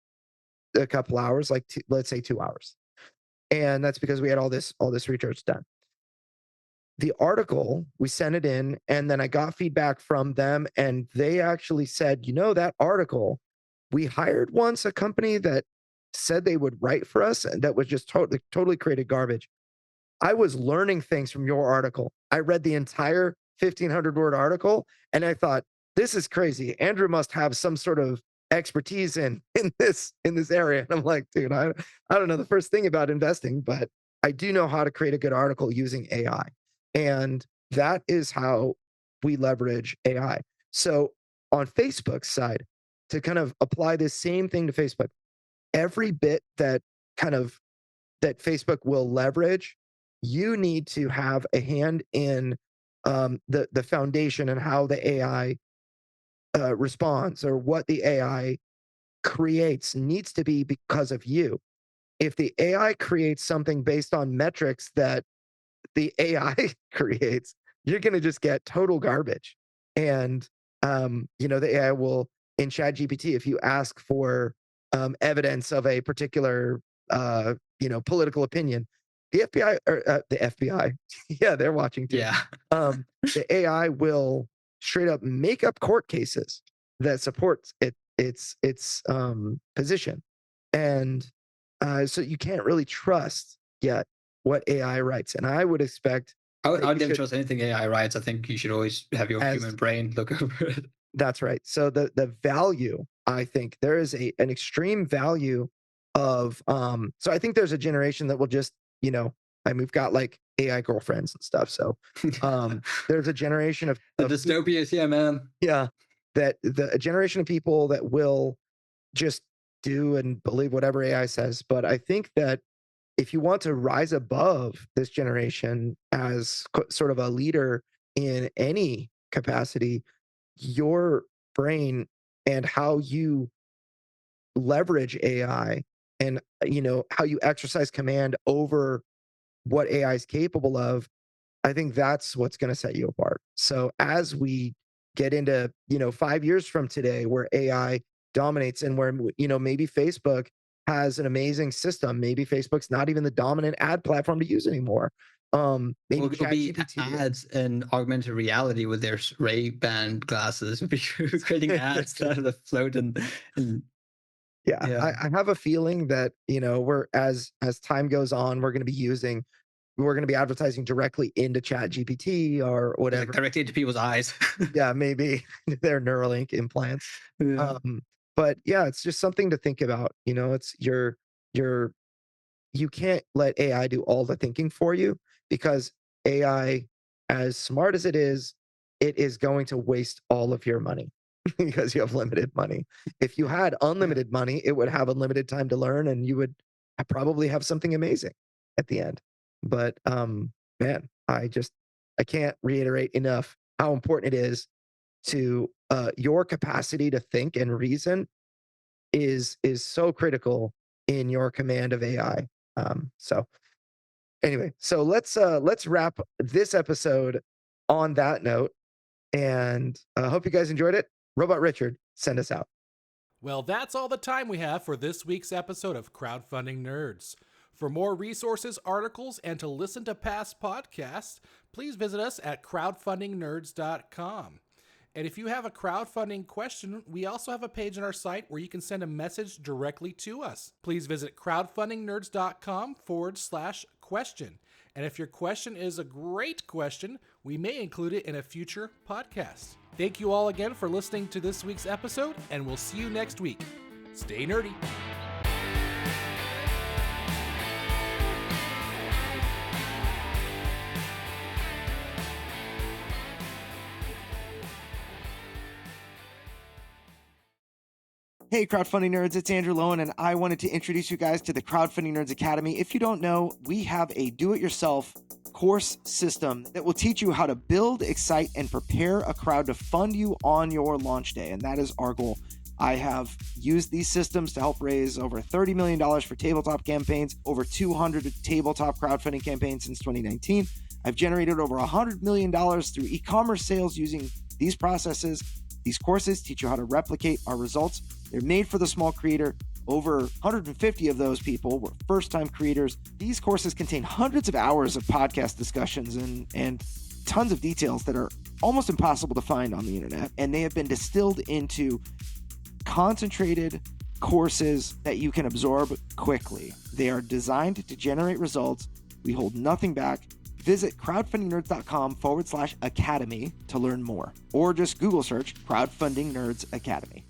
a couple hours, like let's say 2 hours. And that's because we had all this research done. The article, we sent it in, and then I got feedback from them, and they actually said, that article, we hired once a company that said they would write for us, and that was just totally created garbage. I was learning things from your article. I read the entire 1,500 word article, and I thought, this is crazy. Andrew must have some sort of expertise in this area. And I'm like, dude, I don't know the first thing about investing, but I do know how to create a good article using AI. And that is how we leverage AI. So on Facebook's side, to kind of apply this same thing to Facebook, every bit that Facebook will leverage, you need to have a hand in the foundation and how the AI responds, or what the AI creates needs to be because of you. If the AI creates something based on metrics that the AI creates, you're going to just get total garbage. And, the AI will, in ChatGPT, if you ask for evidence of a particular, political opinion, the FBI or the FBI, yeah, they're watching too. Yeah. The AI will straight up make up court cases that supports its position, and so you can't really trust yet what AI writes. And I would expect I would that you never should- trust anything AI writes. I think you should always have your As- human brain look over it. That's right. So the value, I think there is an extreme value of so I think there's a generation that will just, we've got like AI girlfriends and stuff. So there's a generation of The of dystopias, yeah, man. yeah, that a generation of people that will just do and believe whatever AI says. But I think that if you want to rise above this generation as sort of a leader in any capacity, your brain and how you leverage AI and how you exercise command over what AI is capable of, I think that's what's going to set you apart. So as we get into 5 years from today, where AI dominates and where maybe Facebook has an amazing system, maybe Facebook's not even the dominant ad platform to use anymore. Maybe It'll be ChatGPT. ads in augmented reality with their Ray-Ban glasses. We'll be creating ads that are float and Yeah, Yeah. I have a feeling that we're as time goes on, we're going to be advertising directly into ChatGPT or like whatever. directly into people's eyes. Yeah, maybe their Neuralink implants. Yeah. But yeah, it's just something to think about. It's you can't let AI do all the thinking for you, because AI, as smart as it is going to waste all of your money because you have limited money. If you had unlimited money, it would have unlimited time to learn, and you would probably have something amazing at the end. But man, I can't reiterate enough how important it is to your capacity to think and reason is so critical in your command of AI. So anyway, so let's wrap this episode on that note, and I hope you guys enjoyed it. Robot Richard, send us out. Well, that's all the time we have for this week's episode of Crowdfunding Nerds. For more resources, articles, and to listen to past podcasts, please visit us at crowdfundingnerds.com. And if you have a crowdfunding question, we also have a page on our site where you can send a message directly to us. Please visit crowdfundingnerds.com/question. And if your question is a great question, we may include it in a future podcast. Thank you all again for listening to this week's episode, and we'll see you next week. Stay nerdy. Hey, crowdfunding nerds, it's Andrew Lowen, and I wanted to introduce you guys to the Crowdfunding Nerds Academy. If you don't know, we have a do-it-yourself course system that will teach you how to build, excite, and prepare a crowd to fund you on your launch day, and that is our goal. I have used these systems to help raise over $30 million for tabletop campaigns, over 200 tabletop crowdfunding campaigns since 2019. I've generated over $100 million through e-commerce sales using these processes. These courses teach you how to replicate our results. They're made for the small creator. Over 150 of those people were first-time creators. These courses contain hundreds of hours of podcast discussions and tons of details that are almost impossible to find on the internet. And they have been distilled into concentrated courses that you can absorb quickly. They are designed to generate results. We hold nothing back. Visit crowdfundingnerds.com/academy to learn more, or just Google search Crowdfunding Nerds Academy.